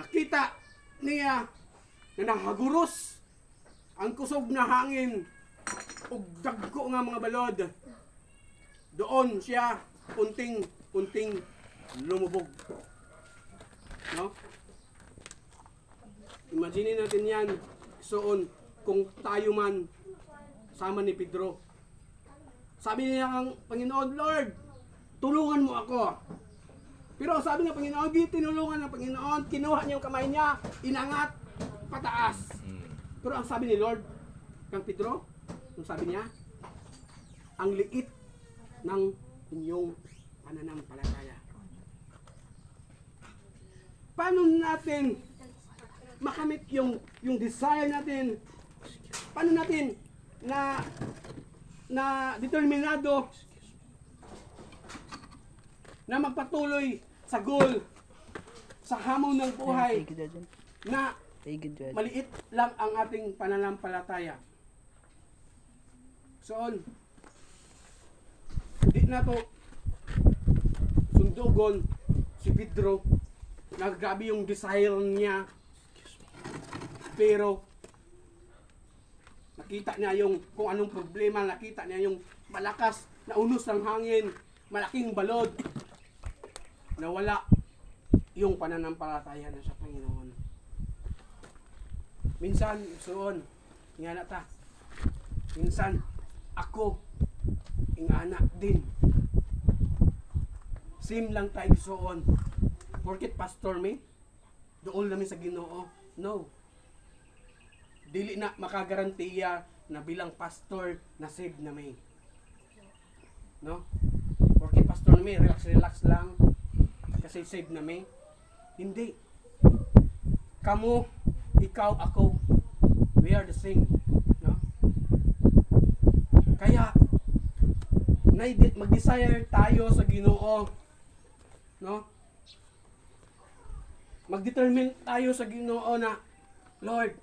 Nakita niya na nahaguros ang kusog na hangin ug dagko nga mga balod. Doon siya unting lumubog. No? Imagine natin yan. Soon, kung tayo man sama ni Pedro. Sabi niya ang Panginoon, Lord, tulungan mo ako. Pero sabi ng Panginoon, di tinulungan ng Panginoon, kinuha niya yung kamay niya, inangat, pataas. Pero ang sabi ni Lord, kang Pedro, ang sabi niya, ang liit ng inyong pananampalataya. Paano natin makamit yung desire natin? Paano natin na determinado na magpatuloy sa goal, sa hamon ng buhay, na maliit lang ang ating pananampalataya. So, di na to sundugon si Pedro, naggrabe yung desire niya, pero nakita niya yung kung anong problema, nakita niya yung malakas na unos ng hangin, malaking balod, nawala yung pananampalataya na sa Panginoon. Minsan, soon, nga na ta, minsan, ako, ing anak din. Same lang tayo soon. Porket pastor me, doon namin sa Ginoo. No. Dili na makagarantiya na bilang pastor na save na may. No? Porket pastor na may, relax lang. Kasi save na may. Hindi. Kamu, ikaw, ako, we are the same. No? Kaya, mag-desire tayo sa Ginoo. No? Mag-determine tayo sa Ginoo na, Lord,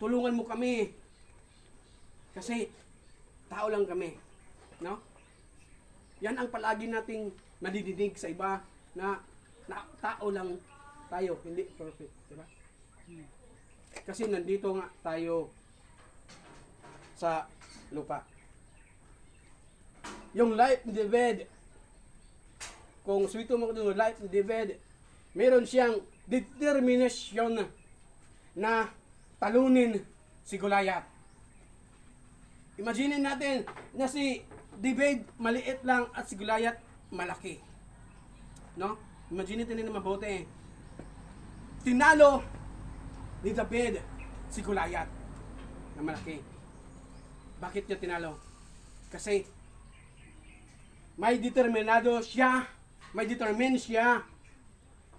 tulungan mo kami. Kasi, tao lang kami. No? Yan ang palagi nating nadidinig sa iba na tao lang tayo, hindi perfect. Diba? Kasi nandito nga tayo sa lupa. Yung life ni David, kung suwito mo doon, life ni David, meron siyang determinasyon na talunin si Goliath. Imagine natin na si David maliit lang at si Goliath malaki. No? Imagine natin na mabuti. Tinalo ni David si Goliath na malaki. Bakit niya tinalo? Kasi may determinado siya, may determine siya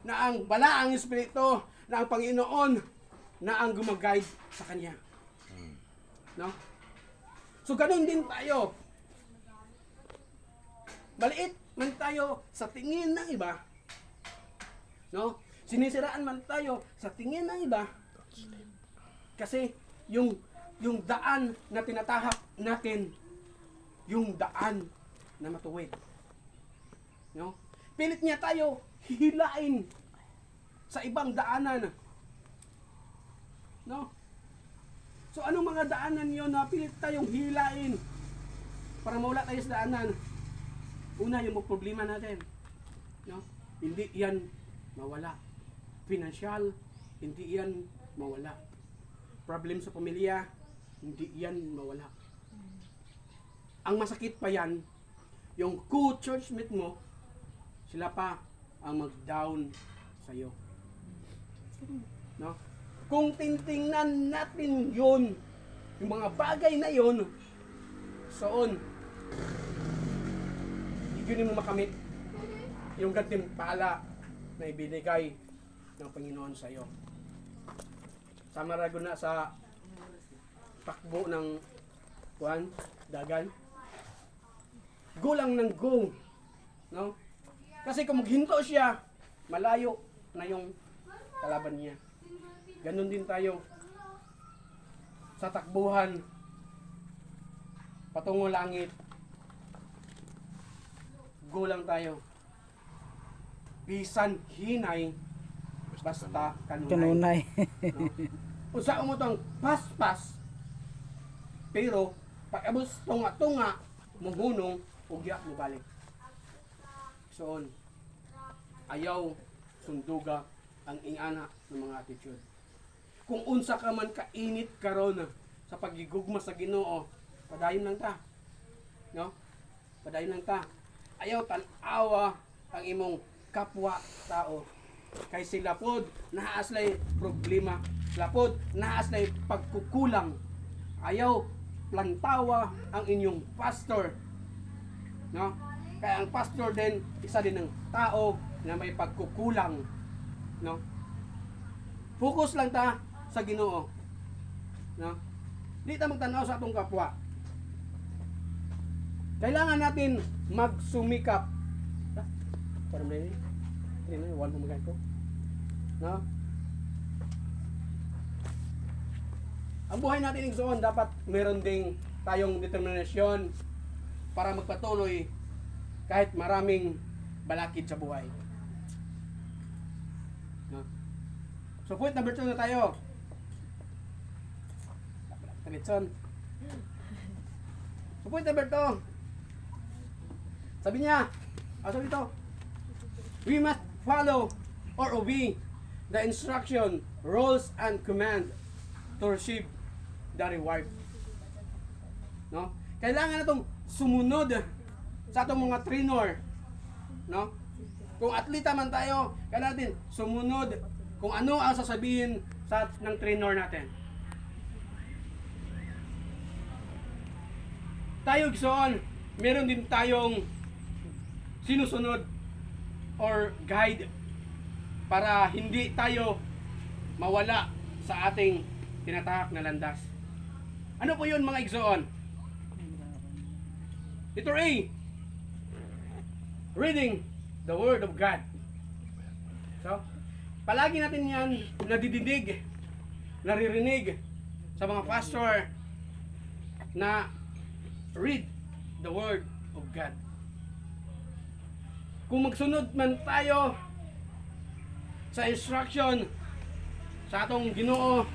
na ang balaang espiritu, na ang Panginoon na ang gumaguide sa kanya. No? So ganun din tayo. Maliit man tayo sa tingin ng iba. No? Sinisiraan man tayo sa tingin ng iba. Kasi yung daan na tinatahak natin, yung daan na matuwid. No? Pilit niya tayo hihilain sa ibang daanan. No? So anong mga daanan yon na pilit tayong hilain para mawala tayo sa daanan? Una, yung problema natin. No? Hindi yan mawala. Financial, hindi yan mawala. Problem sa pamilya, hindi yan mawala. Ang masakit pa yan, yung co-churchmate mo, sila pa ang mag-down sa'yo. No? Kung tintingnan natin yun, yung mga bagay na yun, soon, hindi mo makamit yung gantimpala na ibinigay ng Panginoon sa iyo. Sama rago na sa takbo ng dagan. Go lang ng go. No? Kasi kung maghinto siya, malayo na yung kalaban niya. Ganon din tayo sa takbuhan patungo langit. Go lang tayo. Bisan hinay, basta kanunay. Kanunay. No? Usa mo tong paspas, pero pag abos tunga-tunga, muhunong, ugya mo balik. So, ayaw sunduga ang ingana ng mga attitude. Kung unsa ka man kainit karon sa pagigugma sa Ginoo, padayon lang ta. No? Padayon lang ta. Ayaw tan-awa ang imong kapwa tao. Kay sila pod naaslay problema, sila pod naaslay pagkukulang. Ayaw plantawa ang inyong pastor. No? Kaya ang pastor din isa din ng tao na may pagkukulang. No? Focus lang ta sa Ginoo. No? Di ta magtanaw sa atong kapwa. Kailangan natin magsumikap. Parang ini wala mo magay ko. No? Ang buhay natin igsoon dapat meron ding tayong determinasyon para magpatuloy kahit maraming balakid sa buhay. No? So point number 2 na tayo. Talitson. So point number 2. Sabi niya, sabi dito, we must follow or obey the instruction, rules, and command to receive the reward. No? Kailangan natong sumunod sa atong mga trainer. No? Kung atleta man tayo, kailangan natin sumunod kung ano ang sasabihin ng trainer natin. Tayo gsoon, meron din tayong sinusunod or guide para hindi tayo mawala sa ating tinatahak na landas. Ano po yun mga igsoon? Letter A, reading the Word of God. So, palagi natin yan nadidinig, naririnig sa mga pastor na read the Word of God. Kung magsunod man tayo sa instruction sa atong Ginoo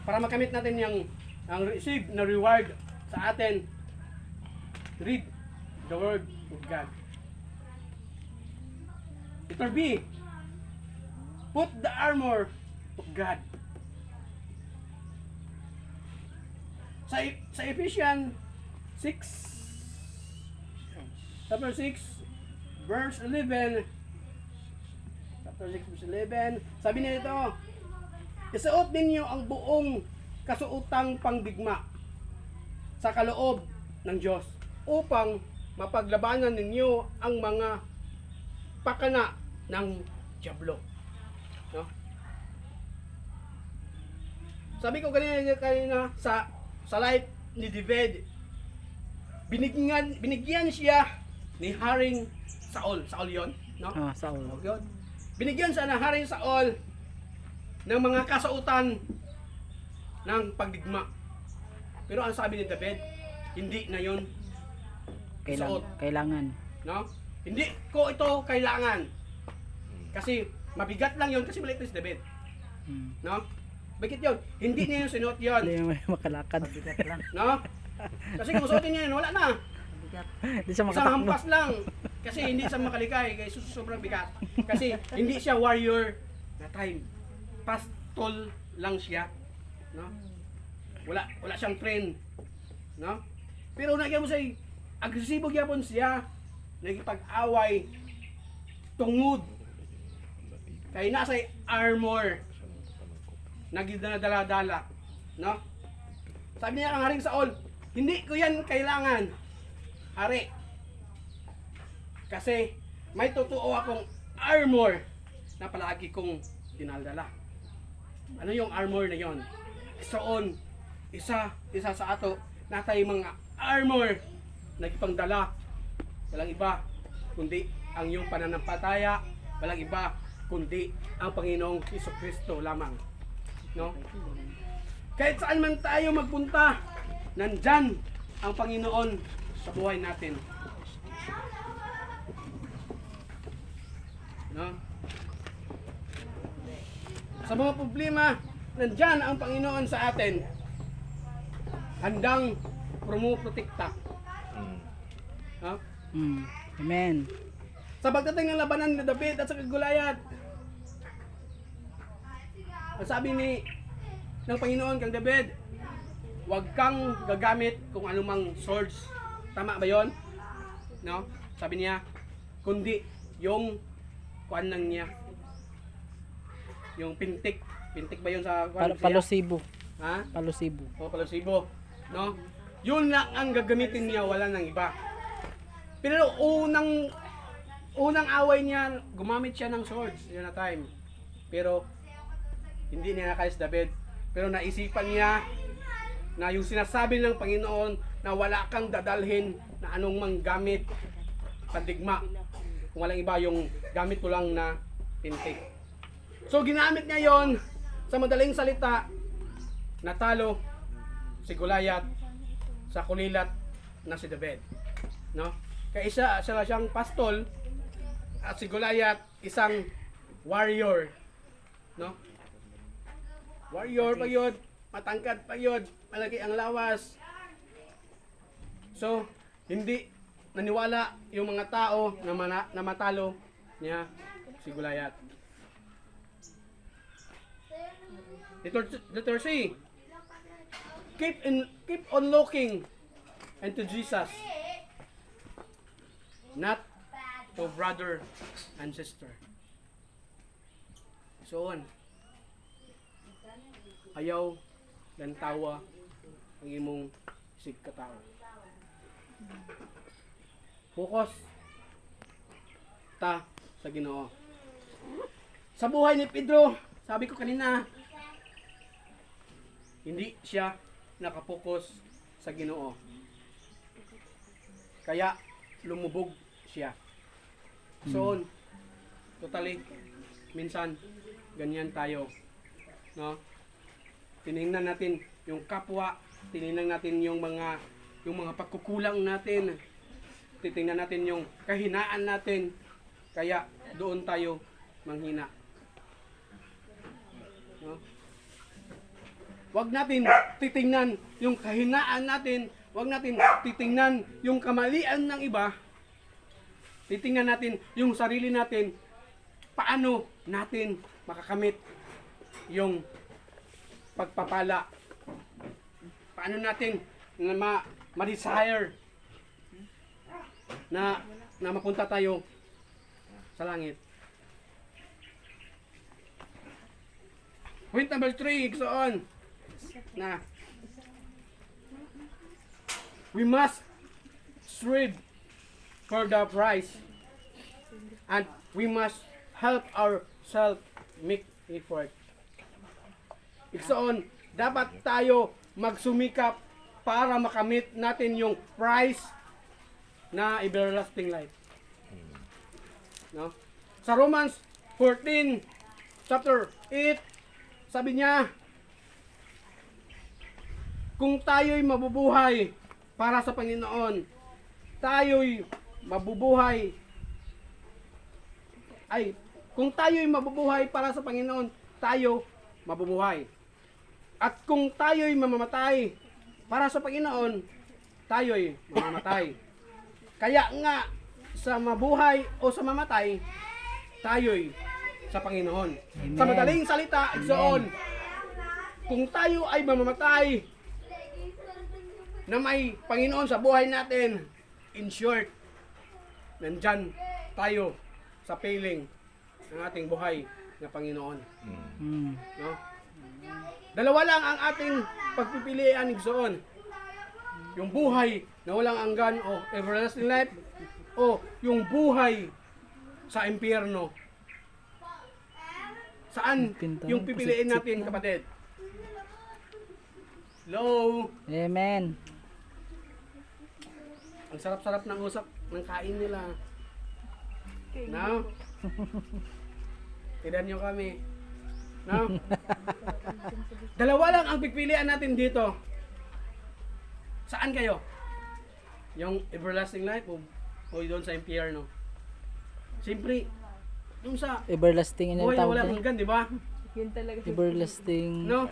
para makamit natin ang receive na reward sa atin, read the Word of God. Letter B, put the armor of God. Sa Ephesians 6 chapter 6 verse 11, chapter 6 verse 11, sabi niya dito, isuot ninyo ang buong kasuotang pangdigma sa kaloob ng Diyos upang mapaglabanan ninyo ang mga pakana ng dyablo. No? Sabi ko kanina sa life ni David, binigyan siya ni Haring Saul. Saul yun, no? Saul. Okay. Binigyan siya ng Haring Saul ng mga kasautan ng pagdigma. Pero ang sabi ni David, hindi na yun suot. Kailangan. No? Hindi ko ito kailangan. Kasi mabigat lang yun kasi maliit na si David. No? Bakit yun? Hindi niya yung sinuot yun. Hindi mo makalakad. Bigat lang. No? Kasi kung suotin niya yun, wala na. Bigat. Hindi siya Isang makatakbo. hampas lang. Kasi hindi siya makalikay. Kaya sobrang bigat. Kasi hindi siya warrior na time. Pastol lang siya. No? Wala siyang train. No? Pero nagyan mo siya, agresibo gyapon siya. Nagipag-away tungod. Kaya nasa armor. Nagdadala-dala. No? Sabi niya ang Haring Saul, hindi ko yan kailangan. Hari. Kasi may totoo akong armor na palagi kong dinaldala. Ano yung armor na yon? Soon, isa sa ato natay mga armor na ipangdala. Walang iba kundi ang iyong pananampalataya, walang iba kundi ang Panginoong Jesucristo lamang. No? Kahit saan man tayo magpunta, nandyan ang Panginoon sa buhay natin. No? Sa mga problema, nandyan ang Panginoon sa atin. Handang protekta. Ha? Amen. Sa pagdating ng labanan ni David at sa Goliath, ang sabi ng Panginoon kang David, huwag kang gagamit kung anumang swords. Tama ba yon? No? Sabi niya, kundi yung kuan lang niya. Yung pintik. Pintik ba yun sa kuan? Palusibo. Ha? Palusibo. O palasibo. No? Yun lang ang gagamitin niya, wala nang iba. Pero unang away niya, gumamit siya ng swords yun na time. Pero hindi niya nakalis David. Pero naisipan niya na yung sinasabi ng Panginoon na wala kang dadalhin na anong mang gamit pandigma. Kung walang iba, yung gamit ko lang na pintik. So ginamit niya yon, sa madaling salita, natalo si Goliath sa kulilat na si David. No? Kaya isa siyang pastol at si Goliath isang warrior. No? Warrior pa yun, matangkad pa yun, malaki ang lawas. So, hindi naniwala yung mga tao na matalo niya si Goliath. Letter C. Keep on looking into Jesus, not to brother and sister. So on. Ayaw dan tawa ang imong sigkatao. Focus ta sa Ginoo. Sa buhay ni Pedro, sabi ko kanina, hindi siya nakapokus sa Ginoo. Kaya lumubog siya. So, totally, minsan, ganyan tayo. No? Tinignan natin yung kapwa, tinignan natin yung mga pagkukulang natin. Titingnan natin yung kahinaan natin. Kaya doon tayo manghina. No? Huwag natin titingnan yung kahinaan natin. Huwag natin titingnan yung kamalian ng iba. Titingnan natin yung sarili natin. Paano natin makakamit yung pagpapala? Paano natin na ma-desire na mapunta tayo sa langit? Point number 3, igsoon na we must strive for the prize and we must help ourselves make effort. Igsoon, dapat tayo magsumikap para makamit natin yung prize na everlasting life. No? Sa Romans 14 chapter 8, sabi niya, kung tayo'y mabubuhay para sa Panginoon, kung tayo'y mabubuhay para sa Panginoon, tayo mabubuhay. At kung tayo'y mamamatay para sa Panginoon, tayo'y mamamatay. Kaya nga, sa mabuhay o sa mamatay, tayo'y sa Panginoon. Amen. Sa madaling salita, igsoon, kung tayo ay mamamatay na may Panginoon sa buhay natin, in short, nandyan tayo sa piling ng ating buhay na Panginoon. No? Dalawa lang ang ating pagpipilian, igsoon. Yung buhay na walang hanggan o everlasting life, o yung buhay sa impyerno. Saan yung pipiliin natin, kapatid? Hello? Amen. Ang sarap-sarap ng usap ng kain nila. No? Tinan nyo kami. No? Dalawa lang ang pipilian natin dito. Saan kayo? Yung everlasting life o doon sa impyerno? Siyempre, yung sa Everlasting in buhay na tawag walang din. hanggan, di ba? Yun talaga. Everlasting. No?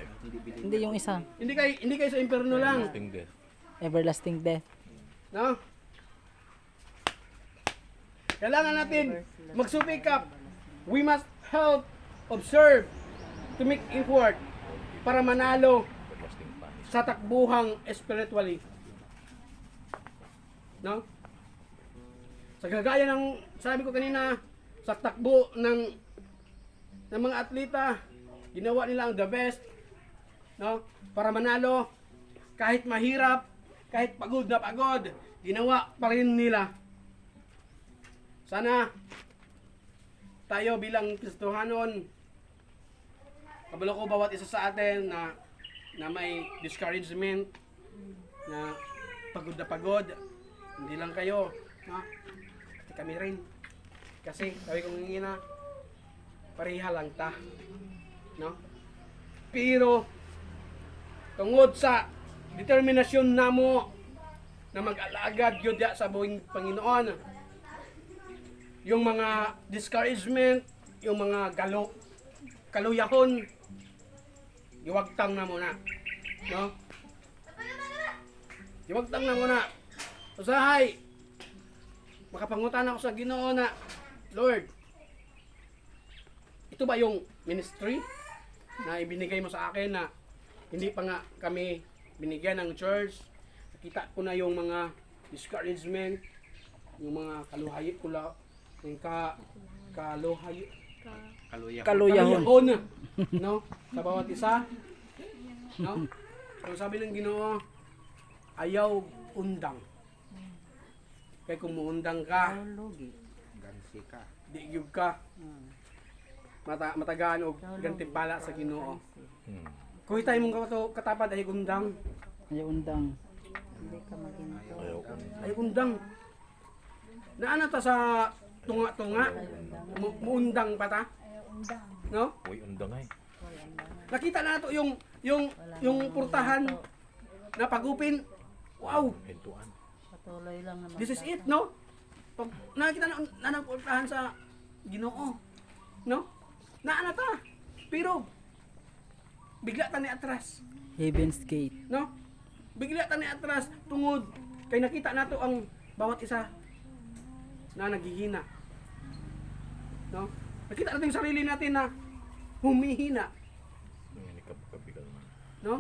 Hindi yung isa. Hindi kayo sa impyerno lang. Ting death. Everlasting death. No? Kailangan natin magsumikap. We must help, observe, to make effort para manalo Everlasting punish. sa takbuhang spiritually. No? Sa kagaya ng sabi ko kanina, sa takbo ng mga atleta, ginawa nila ang the best, no? Para manalo, kahit mahirap, kahit pagod na pagod, ginawa pa rin nila. Sana tayo bilang Kristohanon, kabalo ko bawat isa sa atin na may discouragement, na pagod, hindi lang kayo, no? Pati kami rin. Kasi sabi ko nga pareha lang ta, no? Pero tungod sa determinasyon namo na mag-alagad gyud sa buong Panginoon, yung mga discouragement, yung mga kaluyahon, iwagtang na muna, no? Iwagtang na muna. Usahay, makapangutan ako sa Ginoo na, Lord, ito ba yung ministry na ibinigay mo sa akin na hindi pa nga kami binigyan ng church? Nakita ko na yung mga discouragement, yung mga yung Kaluyahon. no? Sa bawat isa, no? So sabi ng Ginoo, ayaw undang. Kaya kung muundang ka, di gyud ka matagaan og gantimpala sa Ginoo. Kung tayo mong katapad ay undang, Ay undang. Ayaw ko. ay undang. Naana ta sa tunga-tunga, muundang pa ta, no? Uy, undang ay. Nakita na nato yung purtahan na pagupin. Wow, Hentuan. Patuloy lang naman. this is it, no? Pag nakita na ng purtahan sa Ginoo, no? Naana ta. Pero bigla ta ni atras, Heaven's Gate. no? Bigla ta ni atras tungod kay nakita nato ang bawat isa na naghihina. No? Nakita natin yung sarili natin na humihina, Ngayon, kabigal man. no?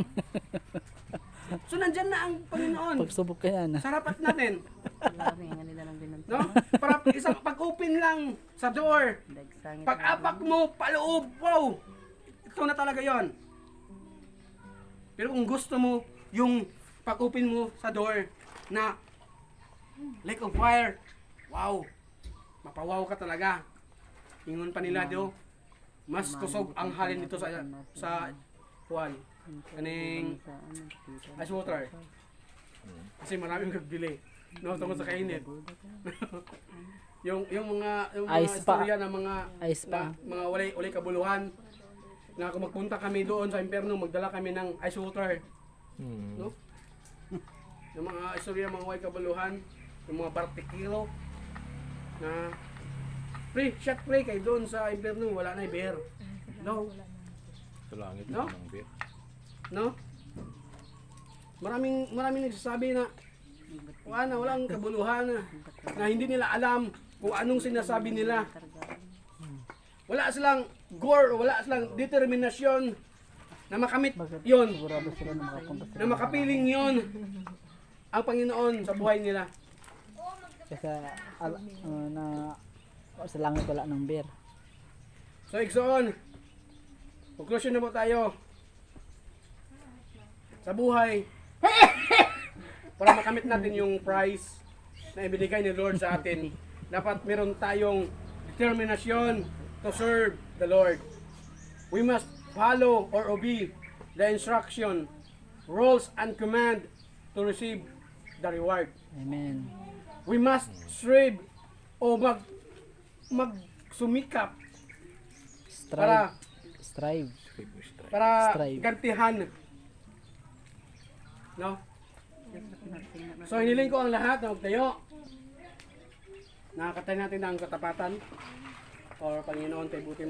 So nandyan na ang Panginoon Pagsubok ka yan. sa harapat natin, Marami nga nila lang binanto. no? Para isang pag-open lang sa door, Dagsangit. pag-apak mo paloob, wow! Ito na talaga 'yon. Pero kung gusto mo yung pag-open mo sa door na lake of fire, wow! Mapawaw ka talaga. Ingon pa nila do, mas kusog ang halin dito sa kuwan. Kaning ice water. Kasi maraming nagbili. No, tungkol sa kainit. yung mga Ice pa. istorya ng mga Ice pa. mga walay kabuluhan na kung magpunta kami doon sa impyerno, magdala kami ng ice water, no? Yung mga istorya mga walay kabuluhan, yung mga bartikilo na shot free kay doon sa impyerno wala na beer. No, Sa langit, No? ng beer. no? Maraming nagsasabi na walang kabuluhan na hindi nila alam kung anong sinasabi nila. Wala silang gore, wala silang determinasyon na makamit yon, Sigurado sila na makapunta na makapiling yon ang Panginoon sa buhay nila. Kasi sa langit wala ng beer. So, Igsoon, conclusion na po tayo sa buhay para makamit natin yung prize na ibinigay ni Lord sa atin. Dapat meron tayong determinasyon to serve the Lord. We must follow or obey the instruction, rules, and command to receive the reward. Amen. We must strive o magsumikap para Strive. para gantihan, no? So hiniling ko ang lahat na magtayo. Nakakatay natin ang katapatan or Panginoon, kay buti mo.